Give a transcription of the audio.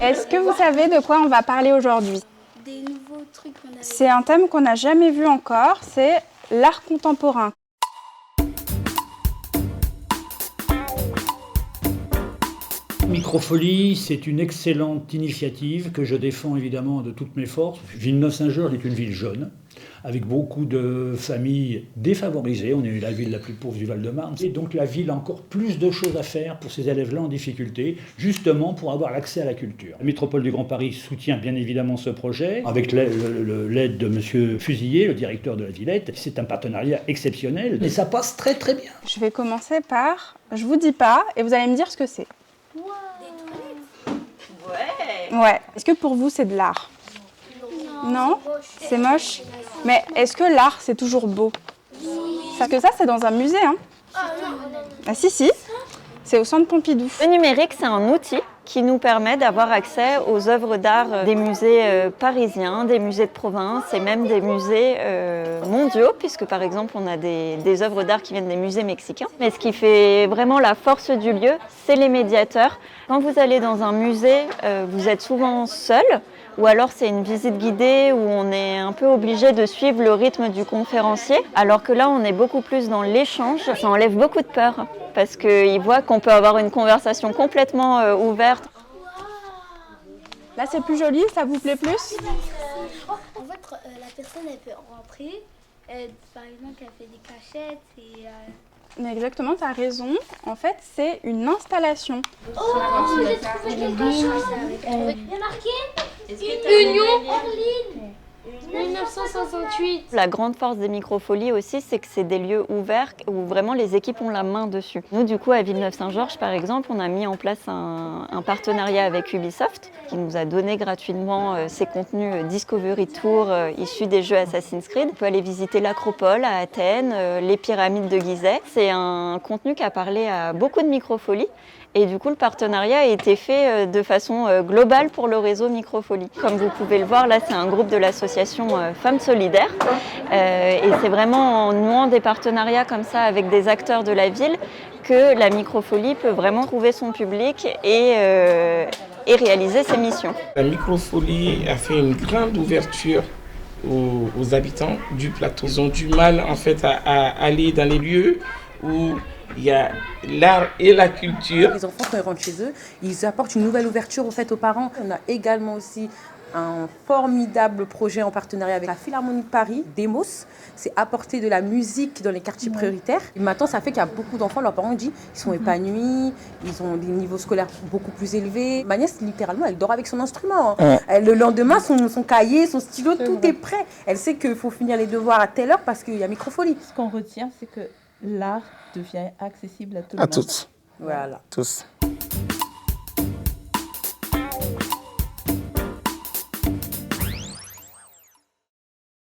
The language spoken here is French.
Est-ce que vous savez de quoi on va parler aujourd'hui? Des nouveaux trucs qu'on avait. C'est un thème qu'on n'a jamais vu encore, c'est l'art contemporain. Microfolie, c'est une excellente initiative que je défends évidemment de toutes mes forces. Villeneuve-Saint-Georges est une ville jeune, avec beaucoup de familles défavorisées. On est la ville la plus pauvre du Val-de-Marne. Et donc la ville a encore plus de choses à faire pour ces élèves-là en difficulté, justement pour avoir l'accès à la culture. La métropole du Grand Paris soutient bien évidemment ce projet, avec l'aide de M. Fusilier, le directeur de la Villette. C'est un partenariat exceptionnel, et ça passe très très bien. Je vais commencer par « je vous dis pas » et vous allez me dire ce que c'est. Ouais. Est-ce que pour vous, c'est de l'art? Non? C'est moche? Mais est-ce que l'art, c'est toujours beau? Parce que ça, c'est dans un musée, hein? Ah si. C'est au Centre Pompidou. Le numérique, c'est un outil qui nous permet d'avoir accès aux œuvres d'art des musées parisiens, des musées de province et même des musées mondiaux, puisque par exemple on a des œuvres d'art qui viennent des musées mexicains. Mais ce qui fait vraiment la force du lieu, c'est les médiateurs. Quand vous allez dans un musée, vous êtes souvent seul, ou alors c'est une visite guidée où on est un peu obligé de suivre le rythme du conférencier, alors que là on est beaucoup plus dans l'échange. Ça enlève beaucoup de peur, parce qu'ils voient qu'on peut avoir une conversation complètement ouverte. Là, c'est plus joli, ça vous plaît plus? En fait, la personne, elle peut rentrer. Par exemple, elle fait des cachettes et... Mais exactement, tu as raison. En fait, c'est une installation. Oh, j'ai trouvé quelque chose. Il y a marqué Union Orline 1968. La grande force des microfolies aussi, c'est que c'est des lieux ouverts où vraiment les équipes ont la main dessus. Nous, du coup, à Villeneuve-Saint-Georges, par exemple, on a mis en place un partenariat avec Ubisoft qui nous a donné gratuitement ces contenus Discovery Tour issus des jeux Assassin's Creed. On peut aller visiter l'Acropole à Athènes, les pyramides de Gizeh. C'est un contenu qui a parlé à beaucoup de microfolies. Et du coup, le partenariat a été fait de façon globale pour le réseau Microfolie. Comme vous pouvez le voir, là, c'est un groupe de l'association Femmes Solidaires. Et c'est vraiment en nouant des partenariats comme ça avec des acteurs de la ville que la Microfolie peut vraiment trouver son public et réaliser ses missions. La Microfolie a fait une grande ouverture aux habitants du plateau. Ils ont du mal en fait à aller dans les lieux où il y a l'art et la culture. Les enfants, quand ils rentrent chez eux, ils apportent une nouvelle ouverture au fait aux parents. On a également aussi un formidable projet en partenariat avec la Philharmonie de Paris, Demos. C'est apporter de la musique dans les quartiers prioritaires. Et maintenant, ça fait qu'il y a beaucoup d'enfants, leurs parents disent qu'ils sont épanouis, ils ont des niveaux scolaires beaucoup plus élevés. Ma nièce, littéralement, elle dort avec son instrument. Le lendemain, son cahier, son stylo, tout est prêt. Elle sait qu'il faut finir les devoirs à telle heure parce qu'il y a Microfolie. Ce qu'on retient, c'est que l'art devient accessible à tout le À monde. tous. Voilà. Tous.